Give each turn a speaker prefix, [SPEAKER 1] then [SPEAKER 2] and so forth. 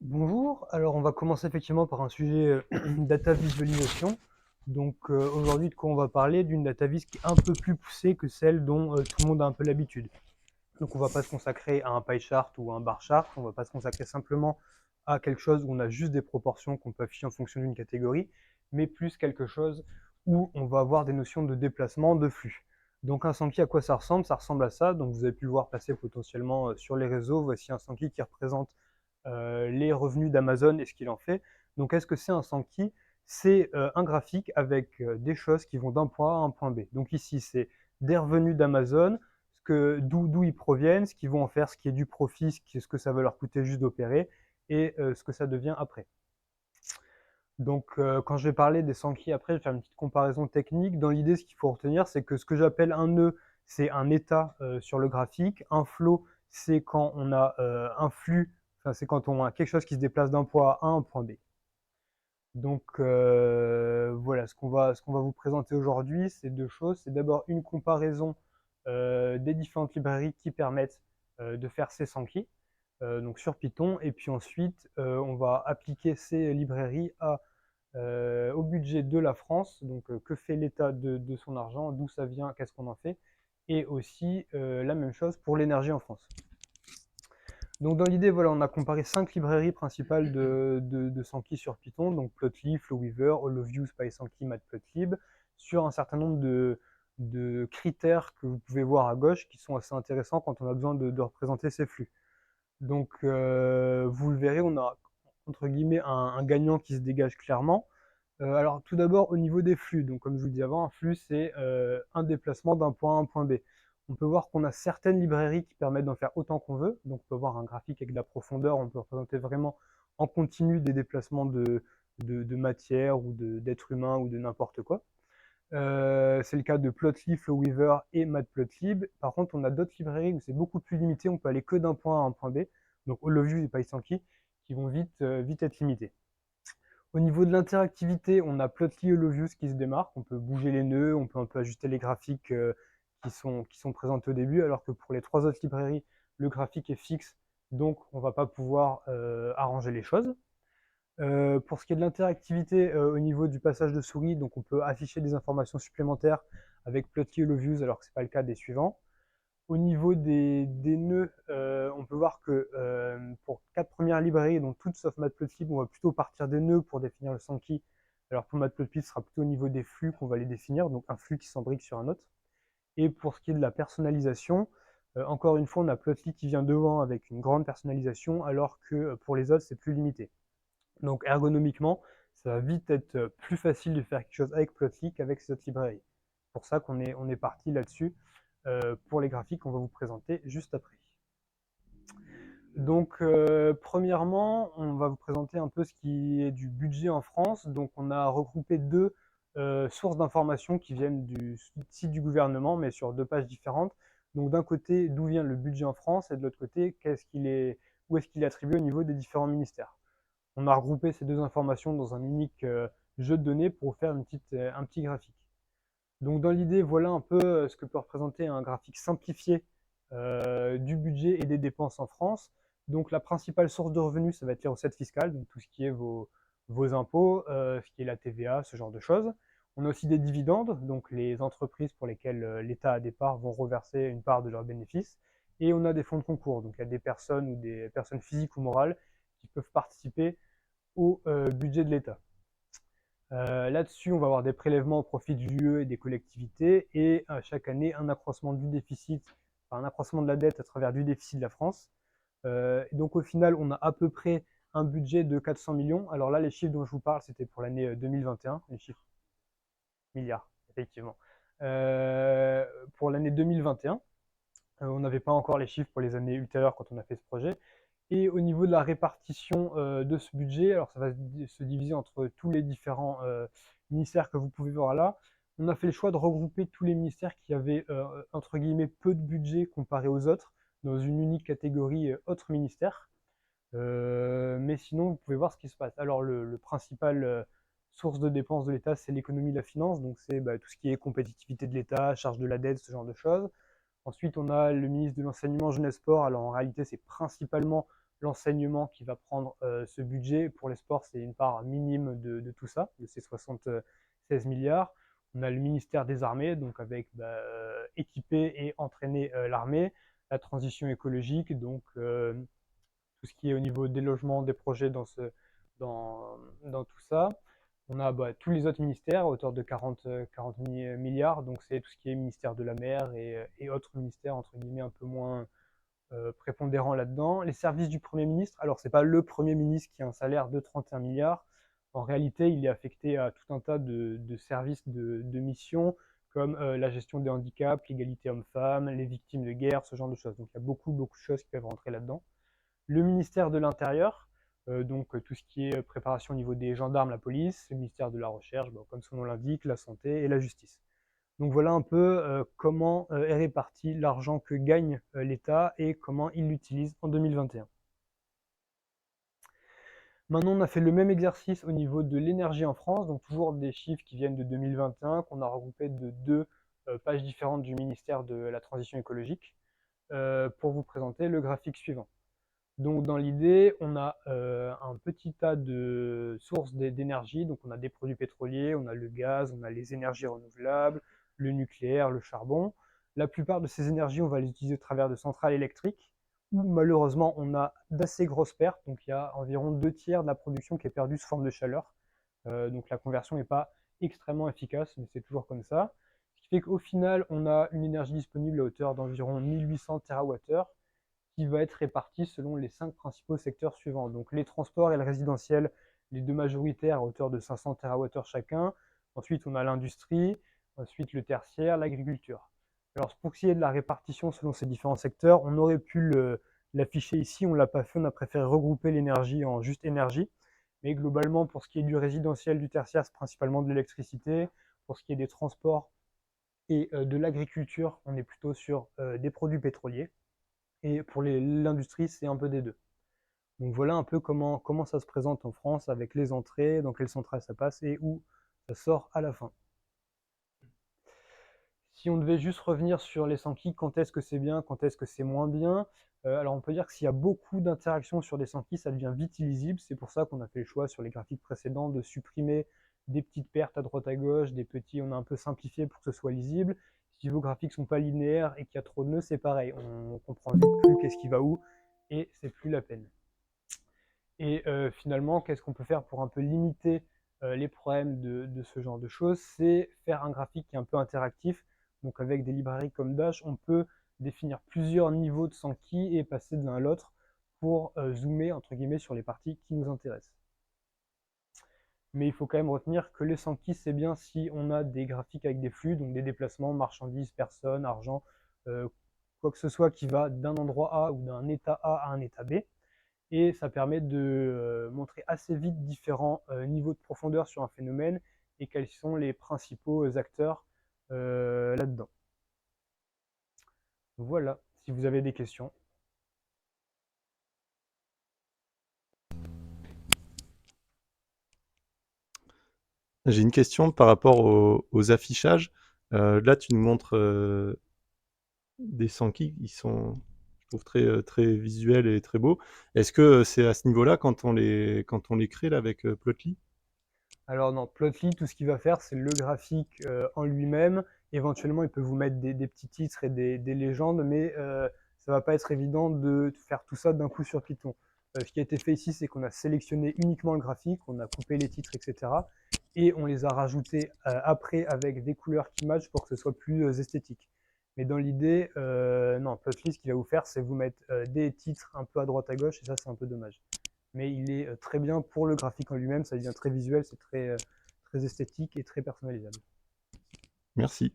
[SPEAKER 1] Bonjour, alors on va commencer effectivement par un sujet data visualisation. Donc aujourd'hui de quoi on va parler? D'une data vis qui est un peu plus poussée que celle dont tout le monde a un peu l'habitude. Donc on va pas se consacrer à un pie chart ou un bar chart, on va pas se consacrer simplement à quelque chose où on a juste des proportions qu'on peut afficher en fonction d'une catégorie, mais plus quelque chose où on va avoir des notions de déplacement, de flux. Donc un Sankey, à quoi ça ressemble? Ça ressemble à ça. Donc vous avez pu le voir passer potentiellement sur les réseaux. Voici un Sankey qui représente les revenus d'Amazon et ce qu'il en fait. Donc est-ce que c'est un Sankey? C'est un graphique avec des choses qui vont d'un point A à un point B. Donc ici, c'est des revenus d'Amazon, d'où ils proviennent, ce qu'ils vont en faire, ce qui est du profit, ce que ça va leur coûter juste d'opérer, et ce que ça devient après. Donc quand je vais parler des Sankey après, je vais faire une petite comparaison technique. Dans l'idée, ce qu'il faut retenir, c'est que ce que j'appelle un nœud, c'est un état sur le graphique. Un flow, c'est quand on a un flux, enfin c'est quand on a quelque chose qui se déplace d'un point A à un point B. Donc voilà, ce qu'on va vous présenter aujourd'hui, c'est deux choses. C'est d'abord une comparaison des différentes librairies qui permettent de faire ces Sankey, donc sur Python, et puis ensuite on va appliquer ces librairies au budget de la France, donc que fait l'État de son argent, d'où ça vient, qu'est-ce qu'on en fait, et aussi la même chose pour l'énergie en France. Donc dans l'idée, voilà, on a comparé 5 librairies principales de Sankey sur Python, donc Plotly, Flowweaver, Holoview, SpySankey, Matplotlib, sur un certain nombre de critères que vous pouvez voir à gauche qui sont assez intéressants quand on a besoin de représenter ces flux. Donc vous le verrez, on a entre guillemets un gagnant qui se dégage clairement. Alors tout d'abord au niveau des flux, donc comme je vous le dis avant, un flux c'est un déplacement d'un point A à un point B. On peut voir qu'on a certaines librairies qui permettent d'en faire autant qu'on veut, donc on peut avoir un graphique avec de la profondeur, on peut représenter vraiment en continu des déplacements de matière ou d'êtres humains ou de n'importe quoi. C'est le cas de Plotly, Flowweaver et Matplotlib. Par contre, on a d'autres librairies où c'est beaucoup plus limité, on peut aller que d'un point A à un point B, donc Holoview et PySankey, qui vont vite être limités. Au niveau de l'interactivité, on a Plotly et Holoview qui se démarquent. On peut bouger les nœuds, on peut un peu ajuster les graphiques qui sont présentés au début, alors que pour les trois autres librairies, le graphique est fixe, donc on ne va pas pouvoir arranger les choses. Pour ce qui est de l'interactivité au niveau du passage de souris, donc on peut afficher des informations supplémentaires avec Plotly et Holoview, alors que ce n'est pas le cas des suivants. Au niveau des nœuds, on peut voir que pour 4 premières librairies, donc toutes sauf Matplotlib, on va plutôt partir des nœuds pour définir le Sankey, alors pour Matplotlib, ce sera plutôt au niveau des flux qu'on va les définir, donc un flux qui s'embrique sur un autre. Et pour ce qui est de la personnalisation, encore une fois, on a Plotly qui vient devant avec une grande personnalisation, alors que pour les autres, c'est plus limité. Donc ergonomiquement, ça va vite être plus facile de faire quelque chose avec Plotly qu'avec ces autres librairies. C'est pour ça qu'on est parti là-dessus pour les graphiques qu'on va vous présenter juste après. Donc premièrement, on va vous présenter un peu ce qui est du budget en France. Donc on a regroupé deux sources d'informations qui viennent du site du gouvernement, mais sur deux pages différentes. Donc d'un côté, d'où vient le budget en France, et de l'autre côté, où est-ce qu'il est attribué au niveau des différents ministères. On a regroupé ces deux informations dans un unique jeu de données pour faire un petit graphique. Donc dans l'idée, voilà un peu ce que peut représenter un graphique simplifié du budget et des dépenses en France. Donc la principale source de revenus, ça va être les recettes fiscales, donc tout ce qui est vos impôts, ce qui est la TVA, ce genre de choses. On a aussi des dividendes, donc les entreprises pour lesquelles l'État a des parts vont reverser une part de leurs bénéfices. Et on a des fonds de concours, donc il y a des personnes ou des personnes physiques ou morales qui peuvent participer au budget de l'État. Là-dessus, on va avoir des prélèvements au profit de l'UE et des collectivités, et chaque année, un accroissement du déficit, enfin, un accroissement de la dette à travers du déficit de la France. Et donc au final, on a à peu près un budget de 400 millions. Alors là, les chiffres dont je vous parle, c'était pour l'année 2021, les chiffres milliards, effectivement. Pour l'année 2021, on n'avait pas encore les chiffres pour les années ultérieures quand on a fait ce projet. Et au niveau de la répartition de ce budget, alors ça va se diviser entre tous les différents ministères que vous pouvez voir là. On a fait le choix de regrouper tous les ministères qui avaient, entre guillemets, peu de budget comparé aux autres, dans une unique catégorie autres ministères. Mais sinon, vous pouvez voir ce qui se passe. Alors, le principal source de dépenses de l'État, c'est l'économie et la finance, donc c'est tout ce qui est compétitivité de l'État, charge de la dette, ce genre de choses. Ensuite, on a le ministre de l'Enseignement, Jeunesse, Sport. Alors, en réalité, c'est principalement l'enseignement qui va prendre ce budget. Pour les sports, c'est une part minime de tout ça, de ces 76 milliards. On a le ministère des Armées, donc avec équiper et entraîner l'armée, la transition écologique, donc tout ce qui est au niveau des logements, des projets dans tout ça. On a tous les autres ministères à hauteur de 40 milliards, donc c'est tout ce qui est ministère de la mer et autres ministères entre guillemets un peu moins prépondérants là-dedans. Les services du Premier ministre, alors c'est pas le Premier ministre qui a un salaire de 31 milliards, en réalité il est affecté à tout un tas de services de missions comme la gestion des handicaps, l'égalité homme-femme, les victimes de guerre, ce genre de choses. Donc il y a beaucoup de choses qui peuvent rentrer là-dedans. Le ministère de l'Intérieur, donc tout ce qui est préparation au niveau des gendarmes, la police, le ministère de la Recherche, comme son nom l'indique, la santé et la justice. Donc voilà un peu comment est réparti l'argent que gagne l'État et comment il l'utilise en 2021. Maintenant, on a fait le même exercice au niveau de l'énergie en France, donc toujours des chiffres qui viennent de 2021, qu'on a regroupés de deux pages différentes du ministère de la Transition écologique, pour vous présenter le graphique suivant. Donc dans l'idée, on a un petit tas de sources d'énergie. Donc on a des produits pétroliers, on a le gaz, on a les énergies renouvelables, le nucléaire, le charbon. La plupart de ces énergies, on va les utiliser au travers de centrales électriques, où malheureusement on a d'assez grosses pertes. Donc il y a environ 2/3 de la production qui est perdue sous forme de chaleur. Donc la conversion n'est pas extrêmement efficace, mais c'est toujours comme ça. Ce qui fait qu'au final, on a une énergie disponible à hauteur d'environ 1800 TWh, qui va être réparti selon les 5 principaux secteurs suivants. Donc les transports et le résidentiel, les deux majoritaires à hauteur de 500 TWh chacun. Ensuite, on a l'industrie, ensuite le tertiaire, l'agriculture. Alors pour ce qui est de la répartition selon ces différents secteurs, on aurait pu l'afficher ici, on ne l'a pas fait, on a préféré regrouper l'énergie en juste énergie. Mais globalement, pour ce qui est du résidentiel, du tertiaire, c'est principalement de l'électricité. Pour ce qui est des transports et de l'agriculture, on est plutôt sur des produits pétroliers. Et pour l'industrie, c'est un peu des deux. Donc voilà un peu comment ça se présente en France avec les entrées, dans quelle centrale ça passe et où ça sort à la fin. Si on devait juste revenir sur les Sankey, quand est-ce que c'est bien, quand est-ce que c'est moins bien, alors on peut dire que s'il y a beaucoup d'interactions sur des Sankey, ça devient vite illisible. C'est pour ça qu'on a fait le choix sur les graphiques précédents de supprimer des petites pertes à droite à gauche, des petits, on a un peu simplifié pour que ce soit lisible. Si vos graphiques ne sont pas linéaires et qu'il y a trop de nœuds, c'est pareil, on comprend vite plus qu'est-ce qui va où et c'est plus la peine. Et finalement, qu'est-ce qu'on peut faire pour un peu limiter les problèmes de ce genre de choses? C'est faire un graphique qui est un peu interactif. Donc avec des librairies comme Dash, on peut définir plusieurs niveaux de Sankey et passer de l'un à l'autre pour zoomer entre guillemets sur les parties qui nous intéressent. Mais il faut quand même retenir que les Sankey, c'est bien si on a des graphiques avec des flux, donc des déplacements, marchandises, personnes, argent, quoi que ce soit qui va d'un endroit A ou d'un état A à un état B. Et ça permet de montrer assez vite différents niveaux de profondeur sur un phénomène et quels sont les principaux acteurs là-dedans. Voilà, si vous avez des questions.
[SPEAKER 2] J'ai une question par rapport aux affichages. Là, tu nous montres des Sankey qui sont, je trouve, très visuels et très beaux. Est-ce que c'est à ce niveau-là quand on les crée là, avec Plotly?
[SPEAKER 1] Alors non, Plotly, tout ce qu'il va faire, c'est le graphique en lui-même. Éventuellement, il peut vous mettre des petits titres et des légendes, mais ça va pas être évident de faire tout ça d'un coup sur Python. Ce qui a été fait ici, c'est qu'on a sélectionné uniquement le graphique, on a coupé les titres, etc. Et on les a rajoutés après avec des couleurs qui matchent pour que ce soit plus esthétique. Mais dans l'idée, non, Plotly, ce qu'il va vous faire, c'est vous mettre des titres un peu à droite à gauche, et ça, c'est un peu dommage. Mais il est très bien pour le graphique en lui-même, ça devient très visuel, c'est très esthétique et très personnalisable.
[SPEAKER 2] Merci.